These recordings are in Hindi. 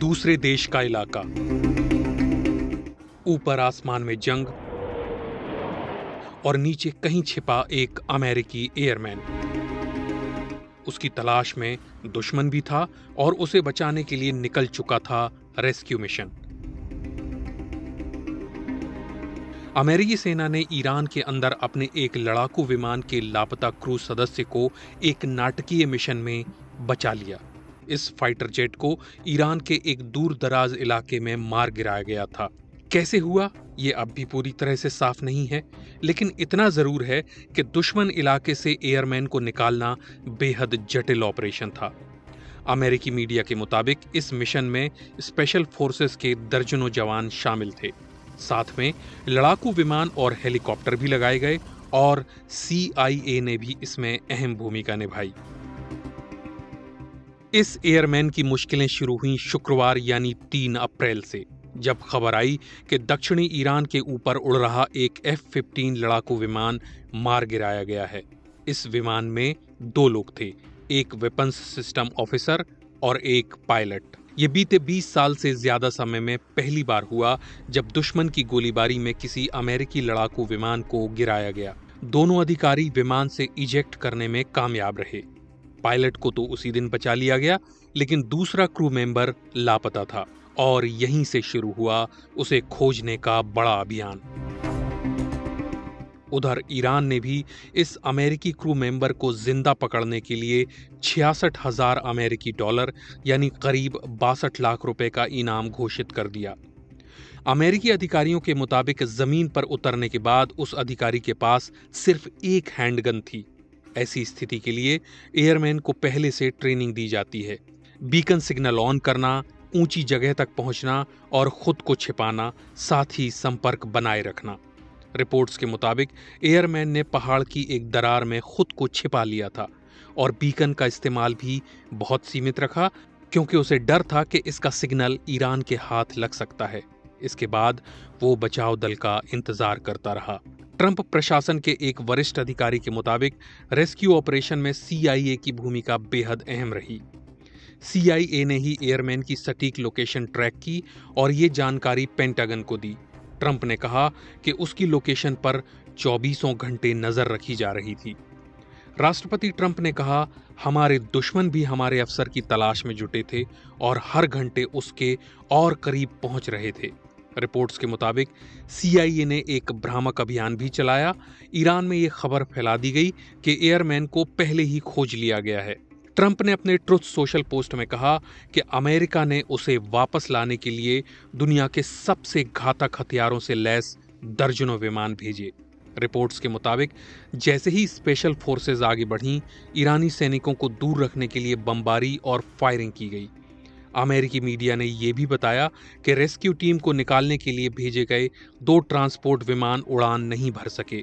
दूसरे देश का इलाका, ऊपर आसमान में जंग और नीचे कहीं छिपा एक अमेरिकी एयरमैन। उसकी तलाश में दुश्मन भी था और उसे बचाने के लिए निकल चुका था रेस्क्यू मिशन। अमेरिकी सेना ने ईरान के अंदर अपने एक लड़ाकू विमान के लापता क्रू सदस्य को एक नाटकीय मिशन में बचा लिया। इस फाइटर जेट को ईरान के एक दूर दराज इलाके में मार गिराया गया था। कैसे हुआ ये अब भी पूरी तरह से साफ नहीं है, लेकिन इतना जरूर है कि दुश्मन इलाके से एयरमैन को निकालना बेहद जटिल ऑपरेशन था। अमेरिकी मीडिया के मुताबिक इस मिशन में स्पेशल फोर्सेस के दर्जनों जवान शामिल थे। साथ में लड़ाकू विमान और हेलीकॉप्टर भी लगाए गए और CIA ने भी इसमें अहम भूमिका निभाई। इस एयरमैन की मुश्किलें शुरू हुईं शुक्रवार यानी 3 अप्रैल से, जब खबर आई कि दक्षिणी ईरान के ऊपर उड़ रहा एक F-15 लड़ाकू विमान मार गिराया गया है। इस विमान में 2 लोग थे, एक वेपन्स सिस्टम ऑफिसर और एक पायलट। ये बीते 20 साल से ज्यादा समय में पहली बार हुआ जब दुश्मन की गोलीबारी में किसी अमेरिकी लड़ाकू विमान को गिराया गया। दोनों अधिकारी विमान से इजेक्ट करने में कामयाब रहे। पायलट को तो उसी दिन बचा लिया गया, लेकिन दूसरा क्रू मेंबर लापता था और यहीं से शुरू हुआ उसे खोजने का बड़ा अभियान। उधर ईरान ने भी इस अमेरिकी क्रू मेंबर को जिंदा पकड़ने के लिए 66,000 अमेरिकी डॉलर यानी करीब 62 लाख रुपए का इनाम घोषित कर दिया। अमेरिकी अधिकारियों के मुताबिक जमीन पर उतरने के बाद उस अधिकारी के पास सिर्फ एक हैंडगन थी। ऐसी स्थिति के लिए एयरमैन को पहले से ट्रेनिंग दी जाती है। बीकन सिग्नल ऑन करना, ऊंची जगह तक पहुंचना और खुद को छिपाना, साथ ही संपर्क बनाए रखना। रिपोर्ट्स के मुताबिक एयरमैन ने पहाड़ की एक दरार में खुद को छिपा लिया था और बीकन का इस्तेमाल भी बहुत सीमित रखा, क्योंकि उसे डर था कि इसका सिग्नल ईरान के हाथ लग सकता है। इसके बाद वो बचाव दल का इंतजार करता रहा। ट्रंप प्रशासन के एक वरिष्ठ अधिकारी के मुताबिक रेस्क्यू ऑपरेशन में CIA की भूमिका बेहद अहम रही। CIA ने ही एयरमैन की सटीक लोकेशन ट्रैक की और ये जानकारी पेंटागन को दी। ट्रंप ने कहा कि उसकी लोकेशन पर 24 घंटे नजर रखी जा रही थी। राष्ट्रपति ट्रंप ने कहा, हमारे दुश्मन भी हमारे अफसर की तलाश में जुटे थे और हर घंटे उसके और करीब पहुंच रहे थे। रिपोर्ट्स के मुताबिक CIA ने एक भ्रामक अभियान भी चलाया। ईरान में ये खबर फैला दी गई कि एयरमैन को पहले ही खोज लिया गया है। ट्रंप ने अपने ट्रुथ सोशल पोस्ट में कहा कि अमेरिका ने उसे वापस लाने के लिए दुनिया के सबसे घातक हथियारों से लैस दर्जनों विमान भेजे। रिपोर्ट्स के मुताबिक जैसे ही स्पेशल फोर्सेज आगे बढ़ीं, ईरानी सैनिकों को दूर रखने के लिए बमबारी और फायरिंग की गई। अमेरिकी मीडिया ने यह भी बताया कि रेस्क्यू टीम को निकालने के लिए भेजे गए 2 ट्रांसपोर्ट विमान उड़ान नहीं भर सके।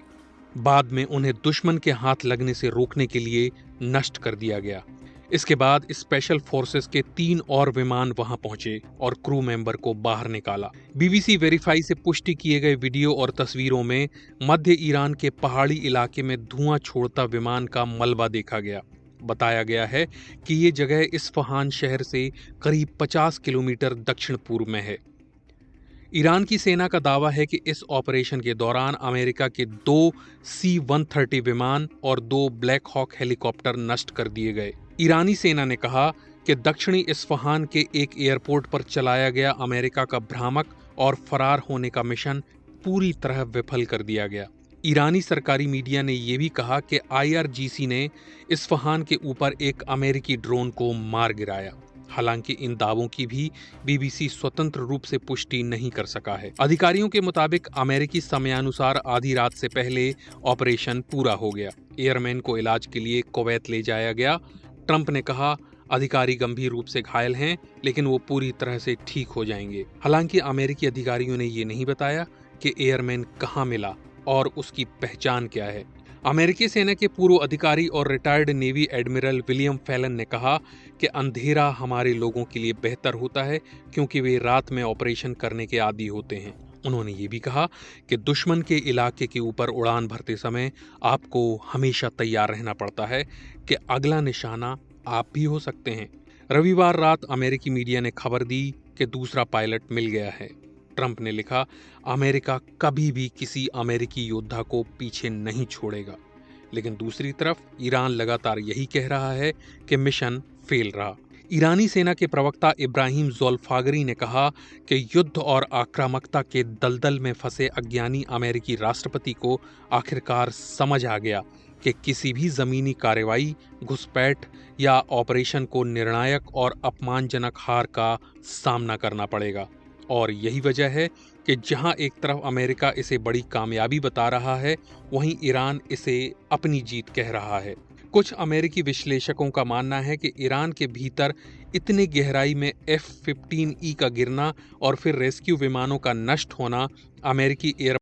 बाद में उन्हें दुश्मन के हाथ लगने से रोकने के लिए नष्ट कर दिया गया। इसके बाद स्पेशल फोर्सेस के 3 और विमान वहां पहुंचे और क्रू मेंबर को बाहर निकाला। BBC वेरीफाई से पुष्टि किए गए वीडियो और तस्वीरों में मध्य ईरान के पहाड़ी इलाके में धुआं छोड़ता विमान का मलबा देखा गया। बताया गया है कि ये जगह इस्फहान शहर से करीब 50 किलोमीटर दक्षिण पूर्व में है। ईरान की सेना का दावा है कि इस ऑपरेशन के दौरान अमेरिका के 2 C-130 विमान और 2 ब्लैक हॉक हेलीकॉप्टर नष्ट कर दिए गए। ईरानी सेना ने कहा कि दक्षिणी इस्फहान के एक एयरपोर्ट पर चलाया गया अमेरिका का भ्रामक और फरार होने का मिशन पूरी तरह विफल कर दिया गया। ईरानी सरकारी मीडिया ने यह भी कहा कि IRGC ने इस्फहान के ऊपर एक अमेरिकी ड्रोन को मार गिराया। हालांकि इन दावों की भी BBC स्वतंत्र रूप से पुष्टि नहीं कर सका है। अधिकारियों के मुताबिक अमेरिकी समयानुसार आधी रात से पहले ऑपरेशन पूरा हो गया। एयरमैन को इलाज के लिए कुवैत ले जाया गया। ट्रंप ने कहा, अधिकारी गंभीर रूप से घायल हैं, लेकिन वो पूरी तरह से ठीक हो जाएंगे। हालांकि अमेरिकी अधिकारियों ने ये नहीं बताया कि एयरमैन कहाँ मिला और उसकी पहचान क्या है। अमेरिकी सेना के पूर्व अधिकारी और retired navy admiral William Fallon ने कहा कि अंधेरा हमारे लोगों के लिए बेहतर होता है, क्योंकि वे रात में ऑपरेशन करने के आदी होते हैं। उन्होंने ये भी कहा कि दुश्मन के इलाके के ऊपर उड़ान भरते समय आपको हमेशा तैयार रहना पड़ता है कि अगला निशाना आप भी हो सकते हैं। रविवार रात अमेरिकी मीडिया ने खबर दी कि कि दूसरा पायलट मिल गया है। ट्रंप ने लिखा, अमेरिका कभी भी किसी अमेरिकी योद्धा को पीछे नहीं छोड़ेगा। लेकिन दूसरी तरफ ईरान लगातार यही कह रहा है कि मिशन फेल रहा। ईरानी सेना के प्रवक्ता इब्राहिम ज़ोल्फागरी ने कहा कि युद्ध और आक्रामकता के दलदल में फंसे अज्ञानी अमेरिकी राष्ट्रपति को आखिरकार समझ आ गया कि किसी भी जमीनी कार्रवाई, घुसपैठ या ऑपरेशन को निर्णायक और अपमानजनक हार का सामना करना पड़ेगा। और यही वजह है कि जहां एक तरफ अमेरिका इसे बड़ी कामयाबी बता रहा है, वहीं ईरान इसे अपनी जीत कह रहा है। कुछ अमेरिकी विश्लेषकों का मानना है कि ईरान के भीतर इतनी गहराई में F-15E का गिरना और फिर रेस्क्यू विमानों का नष्ट होना अमेरिकी एयर